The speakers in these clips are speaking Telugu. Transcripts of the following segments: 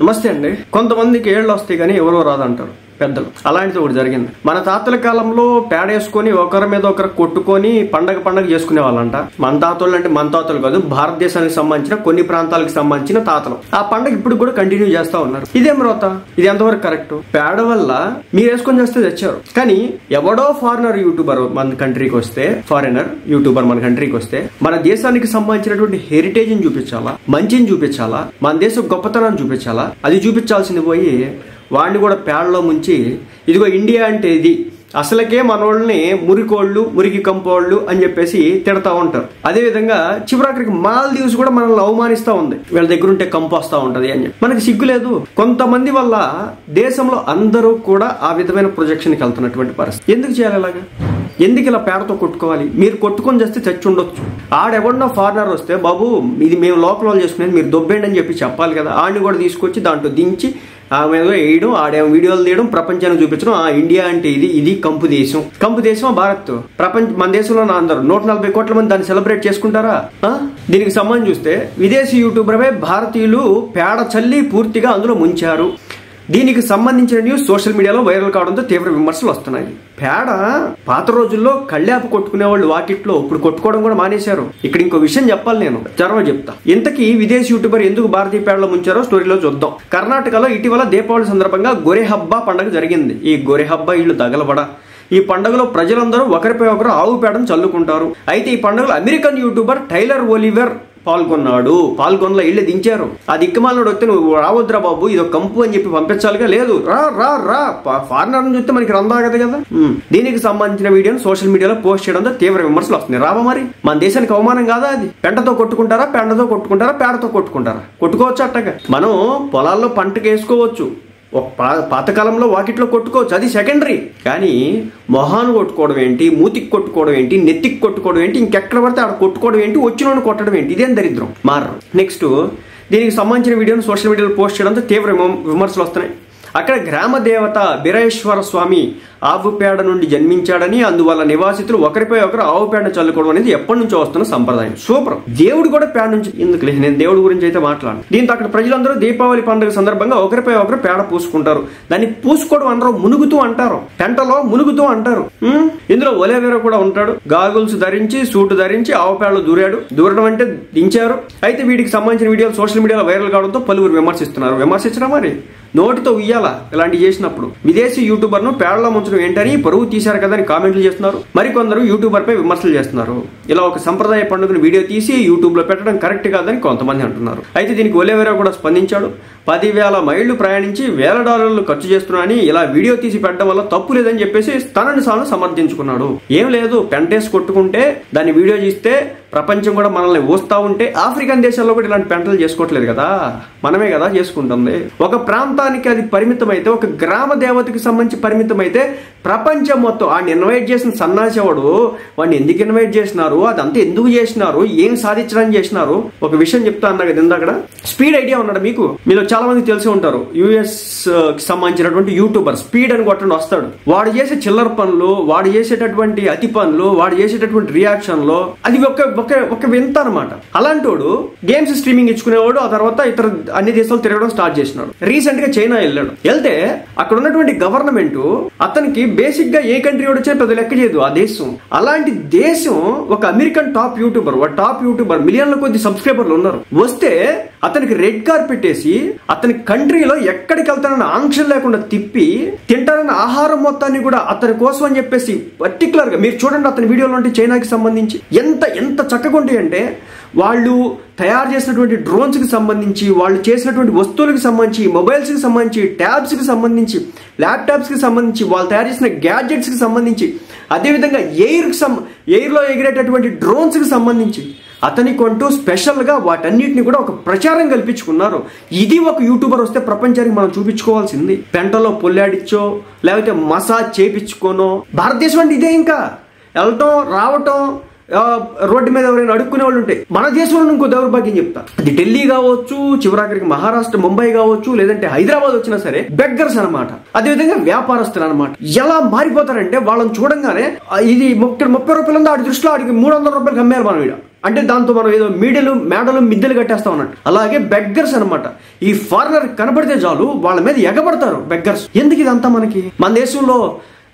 నమస్తే అండి. కొంతమందికి ఏళ్ళు వస్తాయి కానీ ఎవరో రాదంటారు పెద్దలు. అలాంటిది ఒకటి జరిగింది. మన తాతల కాలంలో పేడేసుకొని ఒకరి మీద ఒకరు కొట్టుకొని పండగ చేసుకునే వాళ్ళంట. మన తాతలు అంటే మన తాతలు కాదు, భారతదేశానికి సంబంధించిన కొన్ని ప్రాంతాలకు సంబంధించిన తాతలు ఆ పండగ ఇప్పుడు కూడా కంటిన్యూ చేస్తా ఉన్నారు. ఇదేం రోత? ఇది ఎంతవరకు కరెక్ట్? పేడ వల్ల మీరు వేసుకొని చేస్తే తెచ్చారు, కానీ ఎవడో ఫారినర్ యూట్యూబర్ మన కంట్రీకి వస్తే, మన కంట్రీకి వస్తే మన దేశానికి సంబంధించినటువంటి హెరిటేజ్ ని చూపించాలా, మంచిని చూపించాలా, మన దేశం గొప్పతనాన్ని చూపించాలా. అది చూపించాల్సింది పోయి వాడిని కూడా పేడలో ముంచి ఇదిగో ఇండియా అంటే ఇది, అసలుకే మనోళ్ళని మురికోళ్ళు, మురికి కంపోళ్ళు అని చెప్పేసి తిడతా ఉంటారు. అదే విధంగా చివరాఖరికి మాల్దీవ్స్ కూడా మనల్ని అవమానిస్తా ఉంది, వీళ్ళ దగ్గర ఉంటే కంపు వస్తా ఉంటది అని చెప్పి. మనకి సిగ్గు లేదు. కొంతమంది వల్ల దేశంలో అందరూ కూడా ఆ విధమైన ప్రొజెక్షన్కి వెళ్తున్నటువంటి పరిస్థితి. ఎందుకు చేయాలి ఇలాగా? ఎందుకు ఇలా పేడతో కొట్టుకోవాలి? మీరు కొట్టుకొని చేస్తే చచ్చి ఉండొచ్చు. ఆడెవడన్నా ఫారినర్ వస్తే బాబు ఇది మేము లోకల్ వాళ్ళు చేసుకునేది, మీరు దొబ్బేండి అని చెప్పి చెప్పాలి కదా. ఆడిని కూడా తీసుకొచ్చి దాంట్లో దించి ఆమె వేయడం, ఆడేమో వీడియోలు తీయడం, ప్రపంచానికి చూపించడం. ఇండియా అంటే ఇది కంపు దేశం భారత్ ప్రపంచం. మన దేశంలో అందరూ 140 కోట్ల మంది దాన్ని సెలబ్రేట్ చేసుకుంటారా? దీనికి సంబంధించి చూస్తే విదేశీ యూట్యూబర్పై భారతీయులు పేడ చల్లి పూర్తిగా అందులో ముంచారు. దీనికి సంబంధించిన న్యూస్ సోషల్ మీడియాలో వైరల్ కావడంతో తీవ్ర విమర్శలు వస్తున్నాయి. పేడ పాత రోజుల్లో కళ్ళాపు కొట్టుకునే వాళ్ళు వాకిట్లో, ఇప్పుడు కొట్టుకోవడం కూడా మానేశారు. ఇక్కడ ఇంకో విషయం చెప్పాలి, నేను త్వరగా చెప్తా. ఇంతకీ విదేశీ యూట్యూబర్ ఎందుకు భారతీయ పేడలో ముంచారో స్టోరీలో చూద్దాం. కర్ణాటకలో ఇటీవల దీపావళి సందర్భంగా గొరె హబ్బా పండుగ జరిగింది. ఈ గొరె హబ్బా ఇళ్ళు తగలబడ. ఈ పండుగలో ప్రజలందరూ ఒకరిపై ఒకరు ఆవు పేడను చల్లుకుంటారు. అయితే ఈ పండుగలో అమెరికన్ యూట్యూబర్ టైలర్ ఒలివర్ పాల్గొనలో ఇళ్ళే దించారు. ఆ దిక్కుమాలను వస్తే నువ్వు రావద్దురా బాబు, ఇదో కంపు అని చెప్పి పంపించాలిగా. లేదు, రా ఫారినర్ చూస్తే మనకి రందాగదు కదా. దీనికి సంబంధించిన వీడియోను సోషల్ మీడియాలో పోస్ట్ చేయడంతో తీవ్ర విమర్శలు వస్తున్నాయి. రావా మరి? మన దేశానికి అవమానం కాదా అది? పెంటతో కొట్టుకుంటారా, పేడతో కొట్టుకుంటారా? కొట్టుకోవచ్చు అట్టగా. మనం పొలాల్లో పంటకు వేసుకోవచ్చు, పాతకాలంలో వాకిట్లో కొట్టుకోవచ్చు, అది సెకండరీ. కానీ మొహాను కొట్టుకోవడం ఏంటి, మూతికి కొట్టుకోవడం ఏంటి, నెత్తికి కొట్టుకోవడం ఏంటి, ఇంకెక్కడ పడితే ఆడ కొట్టుకోవడం ఏంటి, వచ్చినోడు కొట్టడం ఏంటి? ఇదేం దరిద్రం. మారు. నెక్స్ట్, దీనికి సంబంధించిన వీడియోను సోషల్ మీడియాలో పోస్ట్ చేయడంతో తీవ్ర విమర్శలు వస్తున్నాయి. అక్కడ గ్రామ దేవత బిరేశ్వర స్వామి ఆవు పేడ నుండి జన్మించాడని, అందువల్ల నివాసితులు ఒకరిపై ఒకరు ఆవు పేడ చల్లుకోవడం అనేది ఎప్పటి నుంచో వస్తున్న సంప్రదాయం. సూపర్. దేవుడు కూడా పేడ నుంచి ఎందుకు? నేను దేవుడి గురించి అయితే మాట్లాడను. దీంతో అక్కడ ప్రజలందరూ దీపావళి పండుగ సందర్భంగా ఒకరిపై ఒకరు పేడ పూసుకుంటారు. దాన్ని పూసుకోవడం అనరు, మునుగుతూ అంటారు. పెంటలో మునుగుతూ అంటారు. ఇందులో ఒలేవేరా కూడా ఉంటాడు. గాగుల్స్ ధరించి, సూట్ ధరించి ఆవు పేడలో దూరడం అంటే దించారు. అయితే వీటికి సంబంధించిన వీడియోలు సోషల్ మీడియాలో వైరల్ కావడంతో పలువురు విమర్శిస్తున్నారు. విమర్శించడం మరి నోటితో ఉయ్యాలా ఇలాంటి చేసినప్పుడు? విదేశీ యూట్యూబర్ ను పేడలో ముంచడం ఏంటని పరువు తీశారు కదా అని కామెంట్లు చేస్తున్నారు. మరికొందరు యూట్యూబర్ పై విమర్శలు చేస్తున్నారు. ఇలా ఒక సంప్రదాయ పండుగను వీడియో తీసి యూట్యూబ్ లో పెట్టడం కరెక్ట్ కాదని కొంతమంది అంటున్నారు. అయితే దీనికి ఒలేవేరా కూడా స్పందించాడు. 10,000 మైళ్లు ప్రయాణించి $1,000 ఖర్చు చేస్తున్నానని ఇలా వీడియో తీసి పెట్టడం వల్ల తప్పు లేదని చెప్పేసి తనని తాను సమర్థించుకున్నాడు. ఏం లేదు, పెంటేసి కొట్టుకుంటే దాన్ని వీడియో తీస్తే ప్రపంచం కూడా మనల్ని ఊస్తా ఉంటే ఆఫ్రికన్ దేశాల్లో కూడా ఇలాంటి పెంటలు చేసుకోవట్లేదు కదా, మనమే కదా చేసుకుంటుంది. ఒక ప్రాంతానికి అది పరిమితమైతే, ఒక గ్రామ దేవతకి సంబంధించి పరిమితమైతే ప్రపంచం మొత్తం వాడిని ఇన్వైట్ చేసిన సన్నాసేవాడు వాడిని ఎందుకు ఇన్వైట్ చేసినారు, అదంతా ఎందుకు చేసినారు, ఏం సాధించడానికి చేసినారు? ఒక విషయం చెప్తా అన్నా కదా ఇందాక, స్పీడ్ ఐడియా ఉన్నాడు మీకు? మీలో చాలా మంది తెలిసి ఉంటారు. యుఎస్ కి సంబంధించినటువంటి యూట్యూబర్ స్పీడ్ అని కొట్టండి వస్తాడు. వాడు చేసే చిల్లర పనులు, వాడు చేసేటటువంటి అతి పనులు, వాడు చేసేటటువంటి రియాక్షన్లు, అది ఒక వింత అనమాట. అలాంటోడు గేమ్స్ స్ట్రీమింగ్ ఇచ్చుకునేవాడు. ఆ తర్వాత ఇతర అన్ని దేశాలు తిరగడం స్టార్ట్ చేసినాడు. రీసెంట్ గా చైనా వెళ్ళాడు. వెళ్తే అక్కడ ఉన్నటువంటి గవర్నమెంట్ అతనికి బేసిక్ గా ఏ కంట్రీ వచ్చినా పెద్ద లెక్క చేయదు ఆ దేశం. అలాంటి దేశం ఒక అమెరికన్ టాప్ యూట్యూబర్ మిలియన్ల కొద్ది సబ్స్క్రైబర్లు ఉన్నారు. వస్తే అతనికి రెడ్ కార్పెట్ వేసి అతని కంట్రీలో ఎక్కడికి వెళ్తానన్న ఆంక్షలు లేకుండా తిప్పి తింటారన్న ఆహారం మొత్తాన్ని కూడా అతని కోసం అని చెప్పేసి పర్టికులర్ గా మీరు చూడండి అతని వీడియోలో ఉంటే చైనాకి సంబంధించి ఎంత చక్కగా ఉంటాయంటే, వాళ్ళు తయారు చేసినటువంటి డ్రోన్స్ కి సంబంధించి, వాళ్ళు చేసినటువంటి వస్తువులకు సంబంధించి, మొబైల్స్ కి సంబంధించి, ట్యాబ్స్ కి సంబంధించి, ల్యాప్టాప్స్ కి సంబంధించి, వాళ్ళు తయారు చేసిన గ్యాడ్జెట్స్ కి సంబంధించి, అదేవిధంగా ఎయిర్ లో ఎగిరేటటువంటి డ్రోన్స్ కి సంబంధించి అతని కొంటూ స్పెషల్ గా వాటన్నిటిని కూడా ఒక ప్రచారం కల్పించుకున్నారు. ఇది ఒక యూట్యూబర్ వస్తే ప్రపంచానికి మనం చూపించుకోవాల్సింది. పెంటలో పొల్లాడిచ్చో లేకపోతే మసాజ్ చేపించుకోనో. భారతదేశం అంటే ఇదే. ఇంకా వెళ్ళటం రావటం, రోడ్డు మీద ఎవరైనా అడుక్కునే వాళ్ళు ఉంటే మన దేశంలో ఇంకో దౌర్భాగ్యం చెప్తా. అది ఢిల్లీ కావచ్చు, చివరాఖరికి మహారాష్ట్ర ముంబై కావచ్చు, లేదంటే హైదరాబాద్ వచ్చినా సరే బెగ్గర్స్ అనమాట. అదేవిధంగా వ్యాపారస్తులు అనమాట. ఎలా మారిపోతారంటే వాళ్ళని చూడంగానే ఇది 30 రూపాయలు ఉంది, ఆడి దృష్టిలో ఆడికి 300 రూపాయలకి అమ్మారు మనం. అంటే దాంతో మనం ఏదో మేడలు మిద్దెలు కట్టేస్తా ఉన్నట్టు. అలాగే బెగ్గర్స్ అనమాట. ఈ ఫారినర్ కనబడితే చాలు వాళ్ళ మీద ఎగబడతారు బెగ్గర్స్. ఎందుకు ఇదంతా మనకి? మన దేశంలో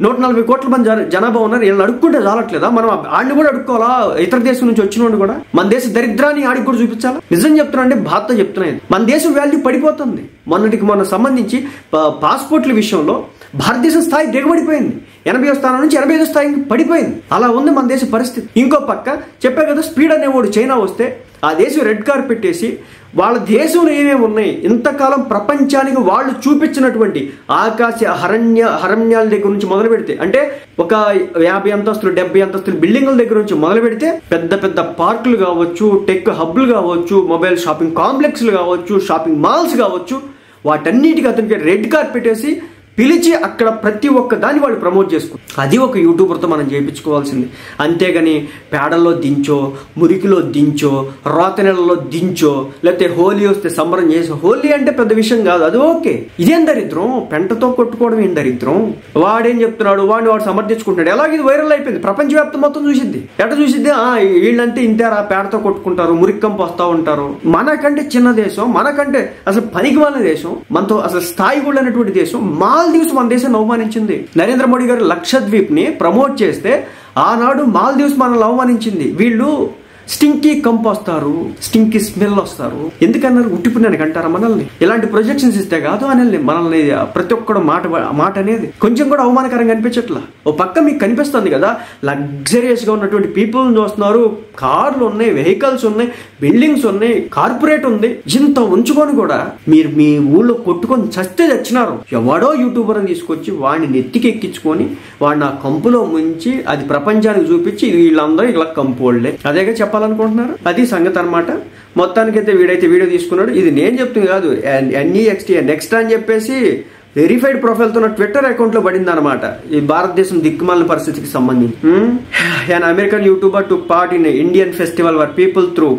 140 కోట్ల మంది జనాభా ఉన్నారు. వీళ్ళని అడుక్కుంటే చాలట్లేదా? మనం ఆడిని కూడా అడుక్కోవాలా? ఇతర దేశం నుంచి వచ్చిన కూడా మన దేశ దరిద్రాన్ని ఆడికి కూడా చూపించాలా? నిజం చెప్తున్నా అంటే బాధతో చెప్తున్నా. మన దేశం వాల్యూ పడిపోతుంది. మొన్న సంబంధించి పాస్పోర్ట్ల విషయంలో భారతదేశం స్థాయి దిగబడిపోయింది. 80వ స్థానం నుంచి 85వ స్థాయికి పడిపోయింది. అలా ఉంది మన దేశ పరిస్థితి. ఇంకో పక్క చెప్పే కదా, స్పీడ్ అనేవాడు చైనా వస్తే ఆ దేశం రెడ్ కార్పెట్ వేసి వాళ్ళ దేశంలో ఏమేమి ఉన్నాయి ఇంతకాలం ప్రపంచానికి వాళ్ళు చూపించినటువంటి ఆకాశ అరణ్యాల దగ్గర నుంచి మొదలు పెడితే, అంటే ఒక 50 అంతస్తులు 70 అంతస్తులు బిల్డింగుల దగ్గర నుంచి మొదలు పెడితే పెద్ద పెద్ద పార్కులు కావచ్చు, టెక్ హబ్లు కావచ్చు, మొబైల్ షాపింగ్ కాంప్లెక్స్లు కావచ్చు, షాపింగ్ మాల్స్ కావచ్చు, వాటన్నిటికీ అతనికి రెడ్ కార్పెట్ వేసి పిలిచి అక్కడ ప్రతి ఒక్క దాన్ని వాళ్ళు ప్రమోట్ చేసుకుంటారు. అది ఒక యూట్యూబర్తో మనం చేయించుకోవాల్సింది. అంతేగాని పేడల్లో దించో, మురికిలో దించో, రోత నెలలో దించో, లేకపోతే హోలీ వస్తే సంబరం చేసి, హోలీ అంటే పెద్ద విషయం కాదు, అది ఓకే. ఇదేం దరిద్రం? పెంటతో కొట్టుకోవడం ఏం దరిద్రం? వాడేం చెప్తున్నాడు, వాడు సమర్థించుకుంటున్నాడు. ఎలాగ ఇది వైరల్ అయిపోయింది, ప్రపంచవ్యాప్తం మొత్తం చూసిద్ది. ఎట చూసిద్ది? వీళ్ళంటే ఇంతేరా, పేడతో కొట్టుకుంటారు, మురికంపు వస్తూ ఉంటారు. మనకంటే చిన్న దేశం, మనకంటే అసలు పనికి వాళ్ళ దేశం, మనతో అసలు స్థాయి కూడా అనేటువంటి దేశం మాల్దీవ్స్ మన దేశాన్ని అవమానించింది. నరేంద్ర మోడీ గారు లక్షద్వీప్ ని ప్రమోట్ చేస్తే ఆనాడు మాల్దీవ్స్ మనల్ని అవమానించింది. వీళ్ళు స్టింకీ కంప్ వస్తారు, స్టింకీ స్మెల్ వస్తారు. ఎందుకన్నారు? ఉట్టిపుణ్యానికి అంటారా మనల్ని? ఇలాంటి ప్రొజెక్షన్స్ ఇస్తే కాదు అనల్ని మనల్ని ప్రతి ఒక్కడు మాట అనేది కొంచెం కూడా అవమానకరంగా అనిపించట్లా. ఓ పక్క మీకు కనిపిస్తుంది కదా, లగ్జరియస్ గా ఉన్నటువంటి పీపుల్ చూస్తున్నారు, కార్లు ఉన్నాయి, వెహికల్స్ ఉన్నాయి, బిల్డింగ్స్ ఉన్నాయి, కార్పొరేట్ ఉంది. ఇంత ఉంచుకొని కూడా మీరు మీ ఊళ్ళో కొట్టుకొని చస్తే చచ్చినారు. ఎవడో యూట్యూబర్ అని తీసుకొచ్చి వాడిని నెత్తికి ఎక్కించుకొని వాడిని ఆ కంపులో ముంచి అది ప్రపంచానికి చూపించి వీళ్ళందరూ ఇలా కంపోళ్లే, అదేగా చెప్పాలనుకుంటున్నారు. అది సంగతి అనమాట. మొత్తానికైతే వీడైతే వీడియో తీసుకున్నాడు. ఇది నేను చెప్తుంది కాదు, NEXT నెక్స్ట్ అని చెప్పేసి వెరిఫైడ్ ప్రొఫైల్ తో ట్విట్టర్ అకౌంట్ లో పడింది అనమాట. ఈ భారతదేశం దిక్కుమాలిన పరిస్థితికి సంబంధించి. An American YouTuber took part in an Indian festival where people throw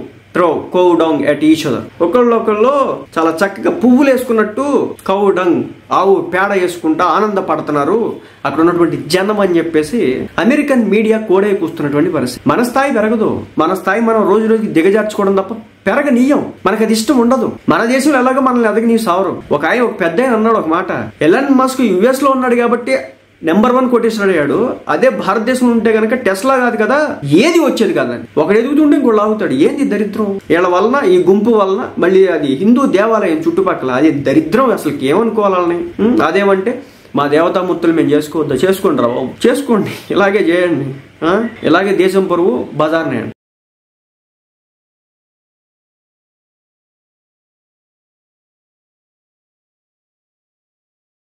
cow dung at each other. ఒకళ్ళు చాలా చక్కగా పువ్వులు వేసుకున్నట్టు కౌ డంగ్, ఆవు పేడ వేసుకుంటా ఆనందపడుతున్నారు అక్కడ ఉన్నటువంటి జనం అని చెప్పేసి అమెరికన్ మీడియా కోడే కూస్తున్నటువంటి పరిస్థితి. మన స్థాయి పెరగదు. మన స్థాయి మనం రోజు రోజుకి దిగజార్చుకోవడం తప్ప పెరగనీయం. మనకు అది ఇష్టం ఉండదు. మన దేశంలో ఎలాగో మనల్ని ఎదగనీయ సావరు. ఒక పెద్ద అన్నాడు ఒక మాట, ఎలన్ మస్క్ US లో ఉన్నాడు కాబట్టి నెంబర్ 1 కొటేషన్ అయ్యాడు. అదే భారతదేశంలో ఉంటే కనుక టెస్లా కాదు కదా, ఏది వచ్చేది కాదని. ఒకడు ఎదుగుతుంటే ఇంకోటి లాగుతాడు. ఏంది దరిద్రం? వీళ్ళ వలన, ఈ గుంపు వలన, మళ్ళీ అది హిందూ దేవాలయం చుట్టుపక్కల, అది దరిద్రం. అసలు ఏమనుకోవాలని? అదేమంటే మా దేవతామూర్తులు మేము చేసుకోవద్దా? చేసుకోండి రా బాబు, చేసుకోండి, ఇలాగే చేయండి. ఇలాగే దేశం పరువు బజార్నే.